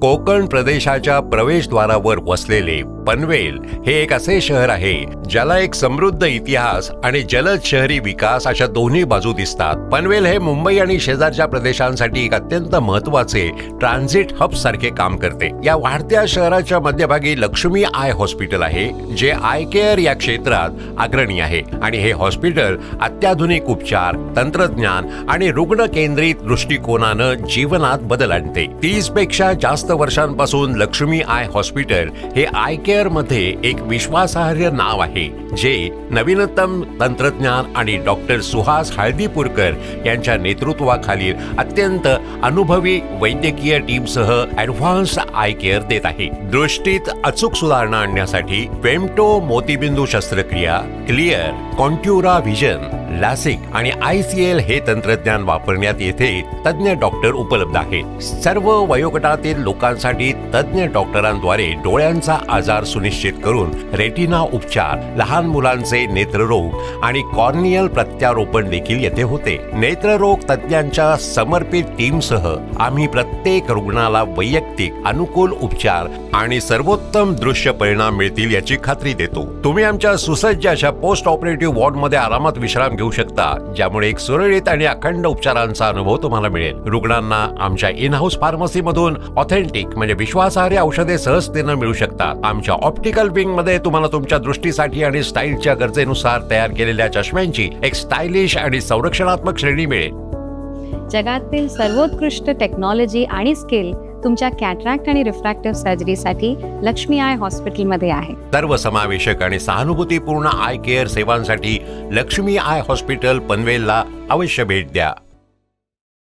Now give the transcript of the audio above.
कोकण प्रदेशाच्या प्रवेशद्वारावर वसलेले पनवेल हे एक असे शहर आहे ज्याला एक समृद्ध इतिहास आणि जलद शहरी विकास अशा दोन्ही बाजू दिसतात। पनवेल हे मुंबई आणि शेजारच्या प्रदेशांसाठी एक अत्यंत महत्त्वाचे ट्रान्झिट हब सारखे काम करते। या वाढत्या शहराच्या मध्यभागी लक्ष्मी आय हॉस्पिटल आहे, जे आय केअर या क्षेत्रात अग्रणी आहे आणि हे हॉस्पिटल अत्याधुनिक उपचार, तंत्रज्ञान आणि रुग्ण केंद्रित दृष्टिकोनानं जीवनात बदल आणते। 30 पेक्षा जास्त वर्षांपासून लक्ष्मी आय हॉस्पिटल हे आय केअर मध्ये एक विश्वासार्ह नाव आहे, जे नवीनतम तंत्रज्ञान आणि डॉक्टर सुहास हळदीपूरकर यांच्या नेतृत्वाखालील अत्यंत अनुभवी वैद्यकीय टीमसह ॲडव्हान्स आय केअर देत आहे। दृष्टीत अचूक सुधारणा आणण्यासाठी फेमटो मोतीबिंदू शस्त्रक्रिया, क्लिअर, कॉन्ट्युरा व्हिजन, लॅसिक आणि ICL हे तंत्रज्ञान वापरण्यात येथे तज्ञ डॉक्टर उपलब्ध आहेत। सर्व वयोगटातील लोकांसाठी तज्ञ डॉक्टरांद्वारे डोळ्यांचा आजार सुनिश्चित करून रेटिना उपचार, लहान मुलांचे नेत्ररोग आणि कॉर्नियल प्रत्यारोपण देखील येथे होते। नेत्ररोग तज्ञांच्या समर्पित टीमसह आम्ही प्रत्येक रुग्णाला वैयक्तिक अनुकूल उपचार आणि सर्वोत्तम दृश्य परिणाम मिळतील याची खात्री देतो। तुम्ही आमच्या सुसज्ज अशा पोस्ट ऑपरेटिव्ह वॉर्डमध्ये आरामात विश्राम घेऊ शकता, ज्यामुळे एक सुरळीत आणि अखंड उपचारांचा अनुभव तुम्हाला मिळेल। रुग्णांना आमच्या इन हाऊस फार्मसीमधून ऑथेंटिक म्हणजे विश्वासार्ह औषधे सहजतेने मिळू शकतात। आमच्या ऑप्टिकल विंग मध्ये तुम्हाला तुमच्या दृष्टीसाठी आणि स्टाईलच्या गरजेनुसार तयार केलेल्या चष्म्यांची एक स्टायलिश आणि संरक्षणात्मक श्रेणी मिळेल। जगातील सर्वोत्कृष्ट टेक्नॉलॉजी आणि स्किल तुमच्या कॅटरॅक्ट आणि रिफ्रॅक्टिव्ह सर्जरीसाठी लक्ष्मी आय हॉस्पिटलमध्ये आहे। सर्वसमावेशक आणि सहानुभूतीपूर्ण आय केअर सेवांसाठी लक्ष्मी आय हॉस्पिटल पनवेलला अवश्य भेट द्या।